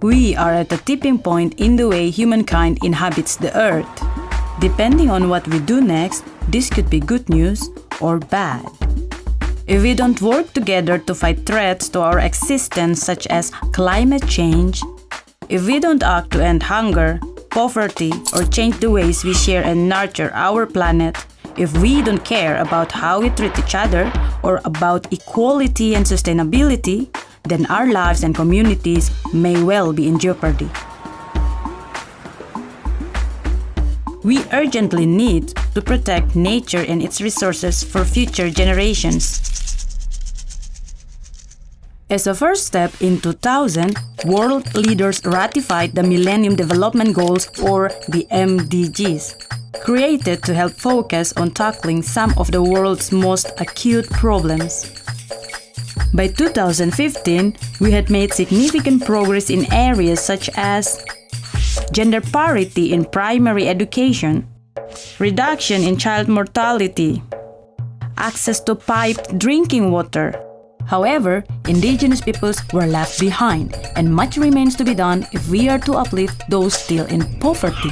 We are at a tipping point in the way humankind inhabits the earth. Depending on what we do next, this could be good news or bad. If we don't work together to fight threats to our existence such as climate change, if we don't act to end hunger, poverty, or change the ways we share and nurture our planet, if we don't care about how we treat each other or about equality and sustainability, then our lives and communities may well be in jeopardy. We urgently need to protect nature and its resources for future generations. As a first step, in 2000, world leaders ratified the Millennium Development Goals, or the MDGs, created to help focus on tackling some of the world's most acute problems. By 2015, we had made significant progress in areas such as gender parity in primary education, reduction in child mortality, access to piped drinking water. However, indigenous peoples were left behind, and much remains to be done if we are to uplift those still in poverty,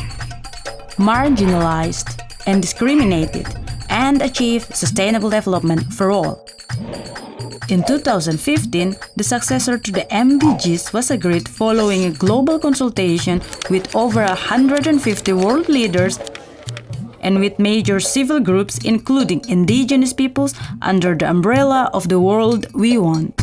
marginalized, and discriminated, and achieve sustainable development for all. In 2015, the successor to the MDGs was agreed following a global consultation with over 150 world leaders and with major civil groups including indigenous peoples under the umbrella of the world we want.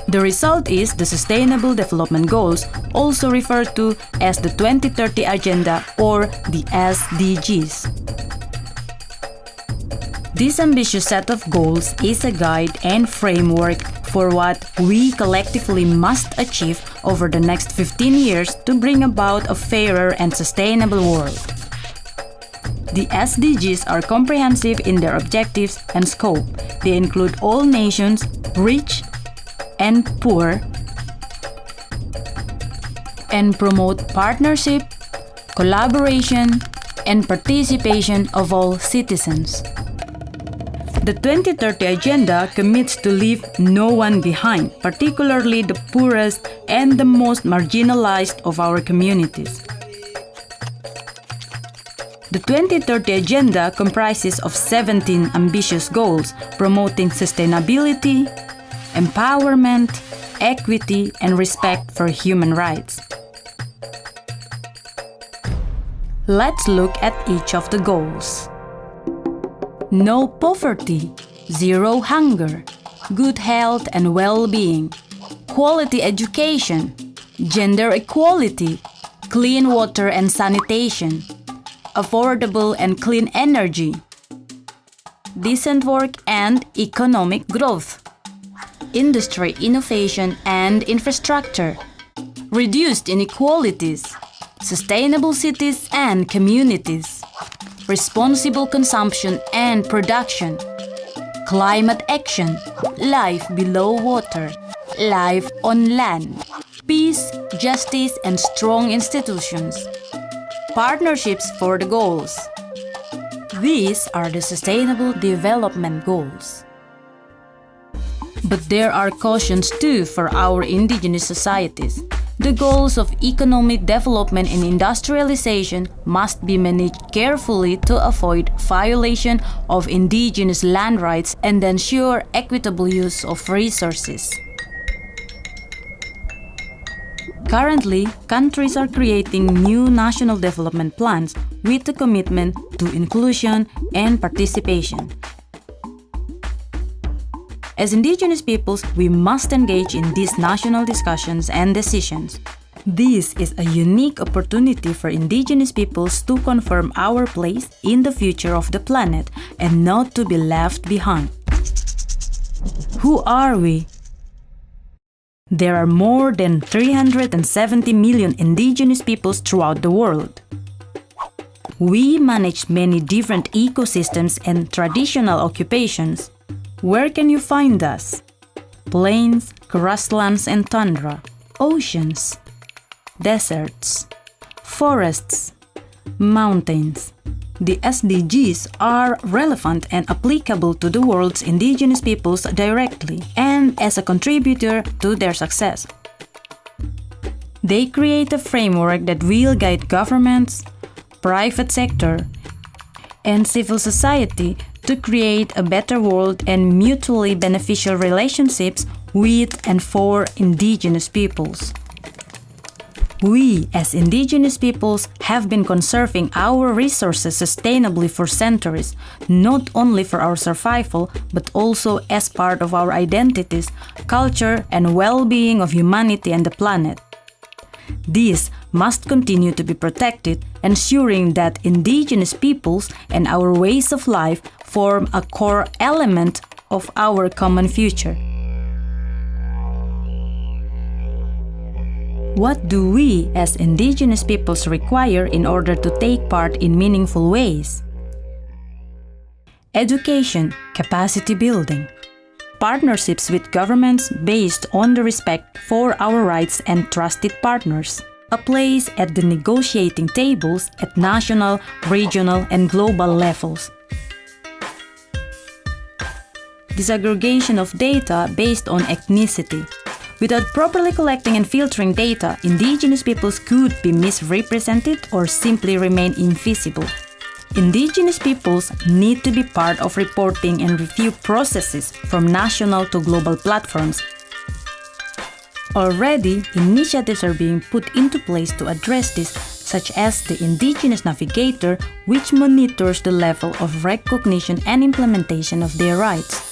The result is the Sustainable Development Goals, also referred to as the 2030 Agenda or the SDGs. This ambitious set of goals is a guide and framework for what we collectively must achieve over the next 15 years to bring about a fairer and sustainable world. The SDGs are comprehensive in their objectives and scope. They include all nations, rich and poor, and promote partnership, collaboration, and participation of all citizens. The 2030 Agenda commits to leave no one behind, particularly the poorest and the most marginalized of our communities. The 2030 Agenda comprises of 17 ambitious goals promoting sustainability, empowerment, equity, and respect for human rights. Let's look at each of the goals. No poverty, zero hunger, good health and well-being, quality education, gender equality, clean water and sanitation, affordable and clean energy, decent work and economic growth, industry innovation and infrastructure, reduced inequalities, sustainable cities and communities, responsible consumption and production, climate action, life below water, life on land, peace, justice, and strong institutions, partnerships for the goals. These are the Sustainable Development Goals. But there are cautions too for our indigenous societies. The goals of economic development and industrialization must be managed carefully to avoid violation of indigenous land rights and ensure equitable use of resources. Currently, countries are creating new national development plans with a commitment to inclusion and participation. As indigenous peoples, we must engage in these national discussions and decisions. This is a unique opportunity for indigenous peoples to confirm our place in the future of the planet and not to be left behind. Who are we? There are more than 370 million indigenous peoples throughout the world. We manage many different ecosystems and traditional occupations. Where can you find us? Plains, grasslands and tundra, oceans, deserts, forests, mountains, The SDGs are relevant and applicable to the world's indigenous peoples directly and as a contributor to their success. They create a framework that will guide governments, private sector, and civil society to create a better world and mutually beneficial relationships with and for indigenous peoples. We, as indigenous peoples, have been conserving our resources sustainably for centuries, not only for our survival, but also as part of our identities, culture, and well-being of humanity and the planet. These must continue to be protected, ensuring that indigenous peoples and our ways of life form a core element of our common future. What do we as indigenous peoples require in order to take part in meaningful ways? Education, capacity building, partnerships with governments based on the respect for our rights and trusted partners, a place at the negotiating tables at national, regional, and global levels. Disaggregation of data based on ethnicity. Without properly collecting and filtering data, indigenous peoples could be misrepresented or simply remain invisible. Indigenous peoples need to be part of reporting and review processes from national to global platforms. Already, initiatives are being put into place to address this, such as the Indigenous Navigator, which monitors the level of recognition and implementation of their rights.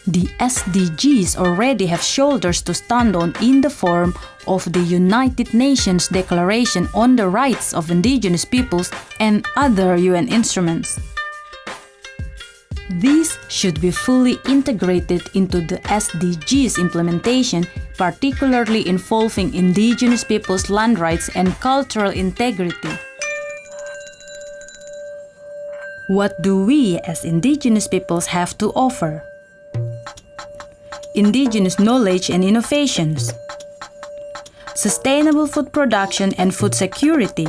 The SDGs already have shoulders to stand on in the form of the United Nations Declaration on the Rights of Indigenous Peoples and other UN instruments. These should be fully integrated into the SDGs implementation, particularly involving indigenous peoples' land rights and cultural integrity. What do we as indigenous peoples have to offer? Indigenous knowledge and innovations, sustainable food production and food security,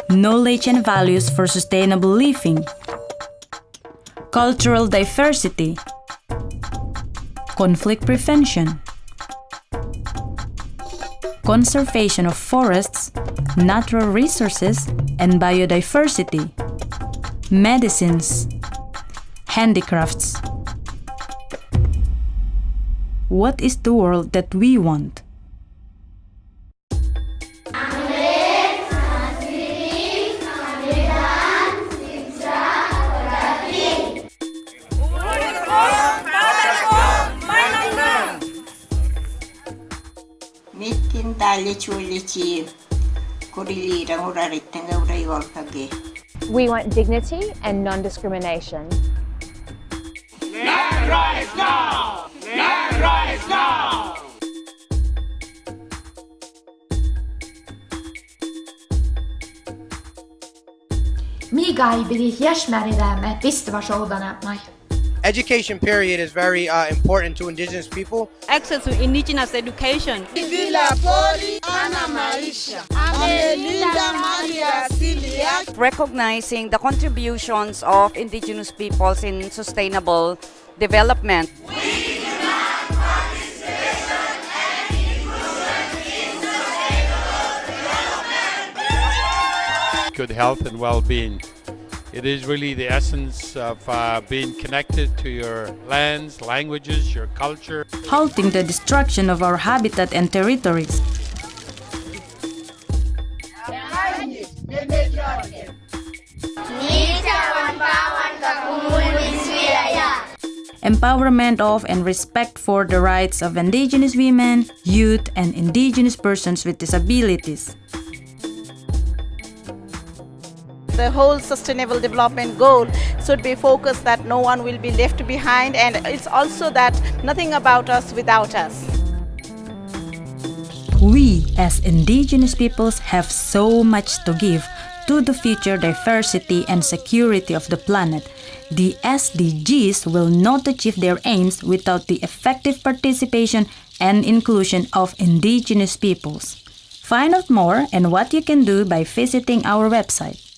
knowledge and values for sustainable living, cultural diversity, conflict prevention, conservation of forests, natural resources, and biodiversity, medicines, handicrafts. What is the world that we want? We want dignity and non-discrimination. Land rights now! Land rights now! Mikä ei pidi jäsmääridäämme pistävä shoudanämai. Education period is very important to indigenous people. Access to indigenous education. Recognizing the contributions of indigenous peoples in sustainable development. Good health and well-being. It is really the essence of being connected to your lands, languages, your culture. Halting the destruction of our habitat and territories. Empowerment of and respect for the rights of indigenous women, youth, and indigenous persons with disabilities. The whole sustainable development goal should be focused that no one will be left behind, and it's also that nothing about us without us. We as indigenous peoples have so much to give to the future diversity and security of the planet. The SDGs will not achieve their aims without the effective participation and inclusion of indigenous peoples. Find out more and what you can do by visiting our website.